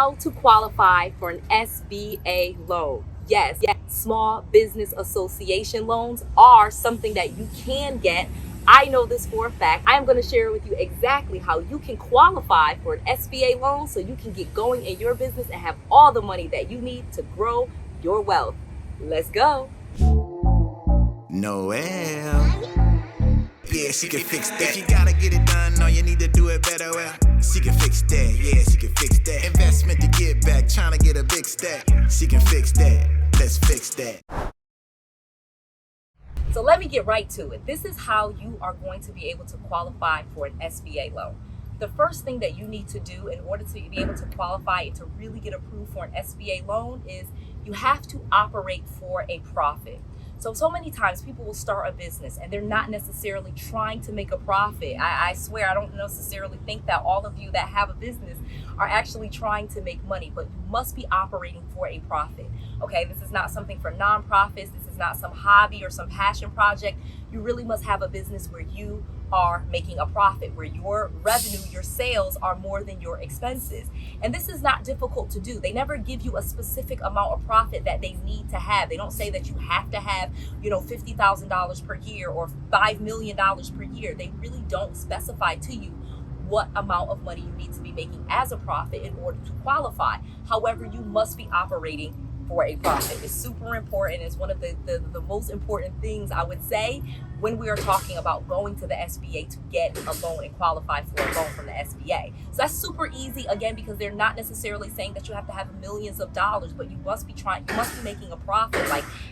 how to qualify for an SBA loan. Yes, Small Business Association loans are something that you can get. I know this for a fact. I am going to share with you exactly how you can qualify for an SBA loan so you can get going in your business and have all the money that you need to grow your wealth. Let's go. Noel. Yeah, she can fix that. If you gotta get it done, no, you need to do it better. Well, she can fix that. Yeah, she can fix that. Investment to get back, trying to get a big stack. She can fix that. Let's fix that. So let me get right to it. This is how you are going to be able to qualify for an SBA loan. The first thing that you need to do in order to be able to qualify and to really get approved for an SBA loan is you have to operate for a profit. So many times people will start a business and they're not necessarily trying to make a profit. I swear I don't necessarily think that all of you that have a business are actually trying to make money, but you must be operating for a profit. Okay, this is not something for nonprofits. This is not some hobby or some passion project. You really must have a business where you are making a profit, where your revenue, your sales are more than your expenses. And this is not difficult to do. They never give you a specific amount of profit that they need to have. They don't say that you have to have, $50,000 per year or $5 million per year. They really don't specify to you what amount of money you need to be making as a profit in order to qualify. However, you must be operating for a profit. It's super important. It's one of the most important things I would say when we are talking about going to the SBA to get a loan and qualify for a loan from the SBA. So that's super easy, again, because they're not necessarily saying that you have to have millions of dollars, but you must be making a profit.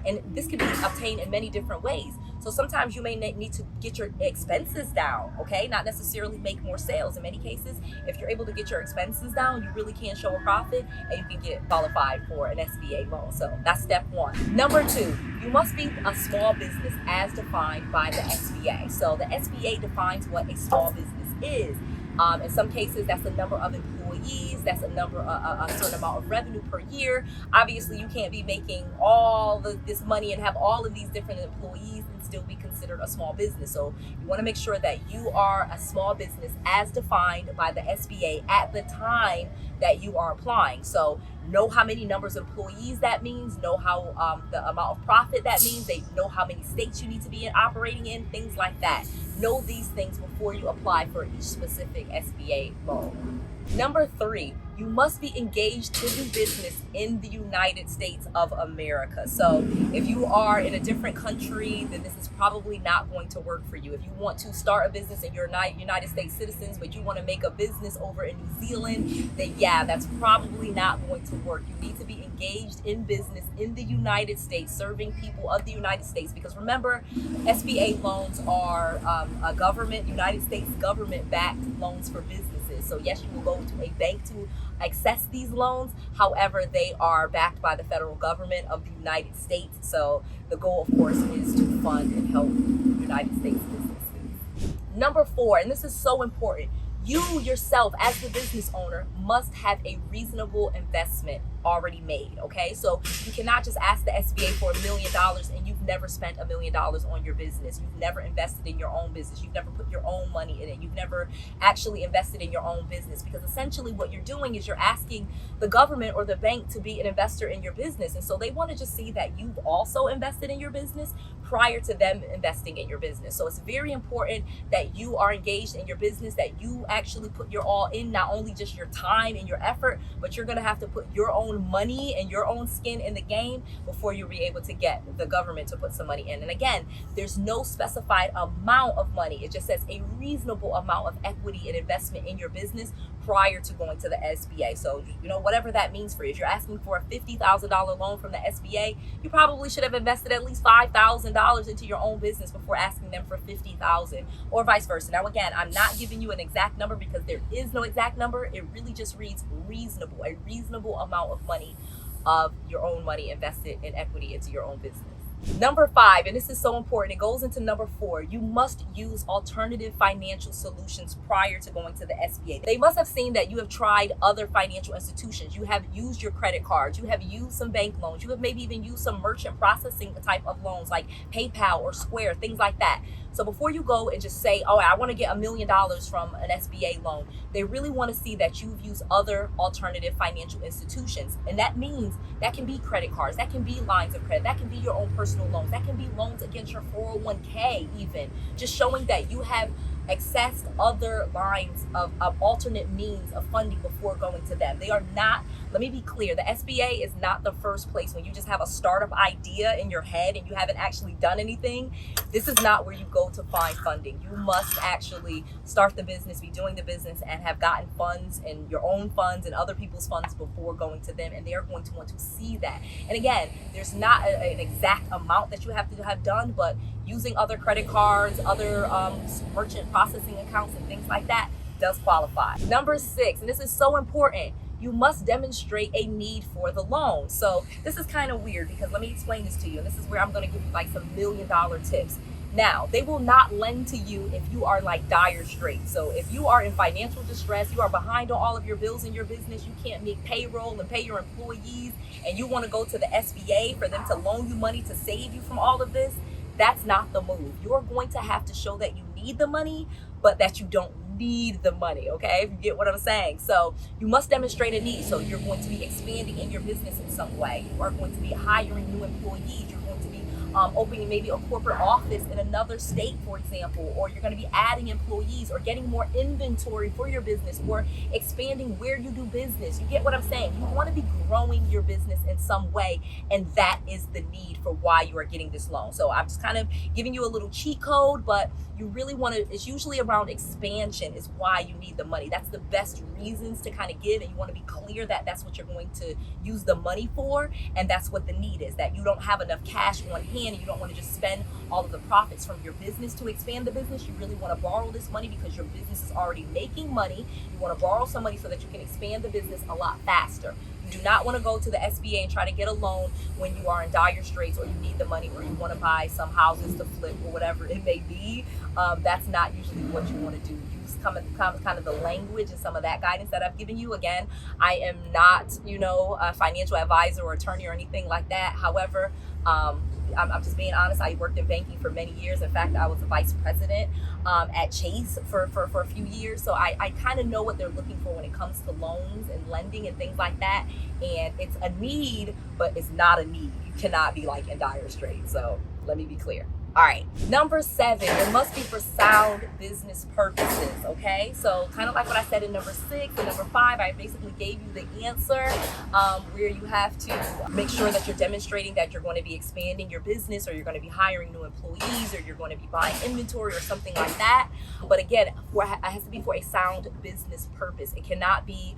And this can be obtained in many different ways. So sometimes you may need to get your expenses down, okay? Not necessarily make more sales. In many cases, if you're able to get your expenses down, you really can show a profit and you can get qualified for an SBA loan. So that's step one. Number two, you must be a small business as defined by the SBA. So the SBA defines what a small business is. In some cases, that's the number of employees, that's a certain amount of revenue per year. Obviously, you can't be making all this money and have all of these different employees and still be considered a small business. So you want to make sure that you are a small business as defined by the SBA at the time that you are applying. So know how many numbers of employees that means, know how the amount of profit that means, they know how many states you need to be operating in, things like that. Know these things before you apply for each specific SBA loan. Number three, you must be engaged to do business in the United States of America. So if you are in a different country, then this is probably not going to work for you. If you want to start a business and you're not United States citizens, but you want to make a business over in New Zealand, then yeah, that's probably not going to work. You need to be engaged in business in the United States, serving people of the United States, because remember, SBA loans are United States government-backed loans for businesses. So yes, you will go to a bank to access these loans. However, they are backed by the federal government of the United States. So the goal, of course, is to fund and help United States businesses. Number four, and this is so important, you yourself as the business owner must have a reasonable investment already made, okay? So you cannot just ask the SBA for $1 million and you've never spent $1 million on your business. You've never invested in your own business. You've never put your own money in it. You've never actually invested in your own business, because essentially what you're doing is you're asking the government or the bank to be an investor in your business. And so they want to just see that you've also invested in your business prior to them investing in your business. So it's very important that you are engaged in your business, that you actually put your all in, not only just your time and your effort, but you're going to have to put your own money and your own skin in the game before you'll be able to get the government to put some money in. And again, there's no specified amount of money. It just says a reasonable amount of equity and investment in your business prior to going to the SBA. So, whatever that means for you. If you're asking for a $50,000 loan from the SBA, you probably should have invested at least $5,000 into your own business before asking them for $50,000, or vice versa. Now, again, I'm not giving you an exact number because there is no exact number. It really just reads reasonable, a reasonable amount of money of your own money invested in equity into your own business. Number five, and this is so important, it goes into number four, you must use alternative financial solutions prior to going to the SBA. They must have seen that you have tried other financial institutions. You have used your credit cards. You have used some bank loans. You have maybe even used some merchant processing type of loans like PayPal or Square, things like that. So before you go and just say, oh, I want to get $1 million from an SBA loan, they really want to see that you've used other alternative financial institutions. And that means that can be credit cards, that can be lines of credit, that can be your own personal loans, that can be loans against your 401k even. Just showing that you have accessed other lines of alternate means of funding before going to them. They are not, let me be clear, the SBA is not the first place when you just have a startup idea in your head and you haven't actually done anything. This is not where you go to find funding. You must actually start the business, be doing the business, and have gotten funds and your own funds and other people's funds before going to them, and they're going to want to see that. And again, there's not an exact amount that you have to have done, but using other credit cards, other merchant processing accounts and things like that does qualify. Number 6, and this is so important, you must demonstrate a need for the loan. So this is kind of weird because let me explain this to you. And this is where I'm going to give you like some $1 million tips. Now, they will not lend to you if you are like dire straits. So if you are in financial distress, you are behind on all of your bills in your business, you can't make payroll and pay your employees, and you want to go to the SBA for them to loan you money to save you from all of this, that's not the move. You're going to have to show that you need the money, but that you don't need the money, okay? If you get what I'm saying. So you must demonstrate a need. So you're going to be expanding in your business in some way. You are going to be hiring new employees. You're going to be opening maybe a corporate office in another state, for example, or you're going to be adding employees or getting more inventory for your business or expanding where you do business. You get what I'm saying? You want to be growing your business in some way, and that is the need for why you are getting this loan. So I'm just kind of giving you a little cheat code, but you really want to, it's usually around expansion is why you need the money. That's the best reasons to kind of give, and you want to be clear that that's what you're going to use the money for, and that's what the need is, that you don't have enough cash on hand and you don't want to just spend all of the profits from your business to expand the business. You really want to borrow this money because your business is already making money. You want to borrow some money so that you can expand the business a lot faster. You do not want to go to the SBA and try to get a loan when you are in dire straits or you need the money or you want to buy some houses to flip or whatever it may be. That's not usually what you want to do. Use kind of the language and some of that guidance that I've given you. Again, I am not, a financial advisor or attorney or anything like that. However, I'm just being honest. I worked in banking for many years. In fact, I was a vice president at Chase for a few years. So I kind of know what they're looking for when it comes to loans and lending and things like that. And it's a need, but it's not a need. You cannot be like in dire straits. So let me be clear. All right, number 7, it must be for sound business purposes, okay? So kind of like what I said in number 6 and number 5, I basically gave you the answer where you have to make sure that you're demonstrating that you're going to be expanding your business or you're going to be hiring new employees or you're going to be buying inventory or something like that. But again, it has to be for a sound business purpose. It cannot be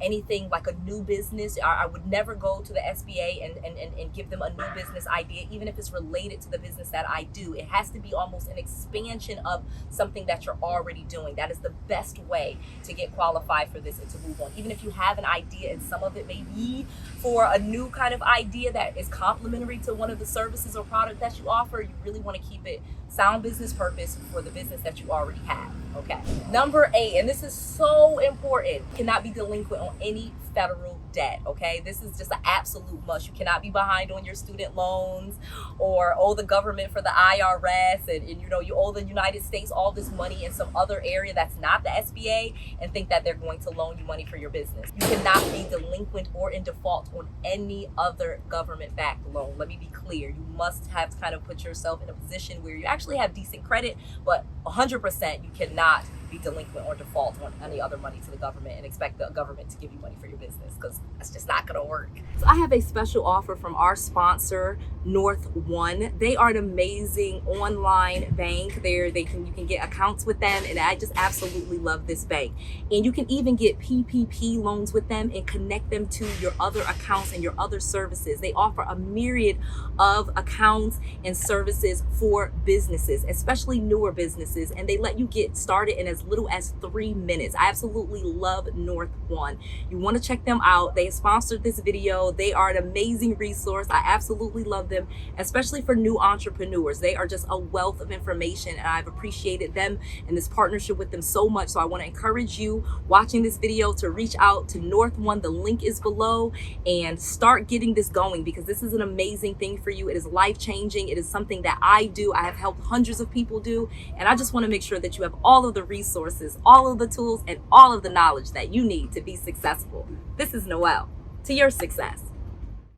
anything like a new business. I would never go to the SBA and give them a new business idea, even if it's related to the business that I do. It has to be almost an expansion of something that you're already doing. That is the best way to get qualified for this and to move on. Even if you have an idea and some of it may be for a new kind of idea that is complementary to one of the services or product that you offer, you really want to keep it sound business purpose for the business that you already have. Okay. Number 8, and this is so important, cannot be delinquent on any federal debt. Okay, this is just an absolute must. You cannot be behind on your student loans or owe the government for the IRS and you owe the United States all this money in some other area that's not the SBA and think that they're going to loan you money for your business. You cannot be delinquent or in default on any other government-backed loan. Let me be clear. You must have kind of put yourself in a position where you actually have decent credit, but 100% you cannot be delinquent or default on any other money to the government and expect the government to give you money for your business, because that's just not going to work. So I have a special offer from our sponsor, North One. They are an amazing online bank. You can get accounts with them, and I just absolutely love this bank. And you can even get PPP loans with them and connect them to your other accounts and your other services. They offer a myriad of accounts and services for businesses, especially newer businesses, and they let you get started in as little as 3 minutes. I absolutely love North One. You want to check them out. They sponsored this video. They are an amazing resource. I absolutely love them. them, especially for new entrepreneurs. They are just a wealth of information, and I've appreciated them and this partnership with them so much. So I want to encourage you watching this video to reach out to North One. The link is below, and start getting this going, because this is an amazing thing for you. It is life-changing. It is something that I do. I have helped hundreds of people do, and I just want to make sure that you have all of the resources, all of the tools, and all of the knowledge that you need to be successful. This is Noelle, to your success.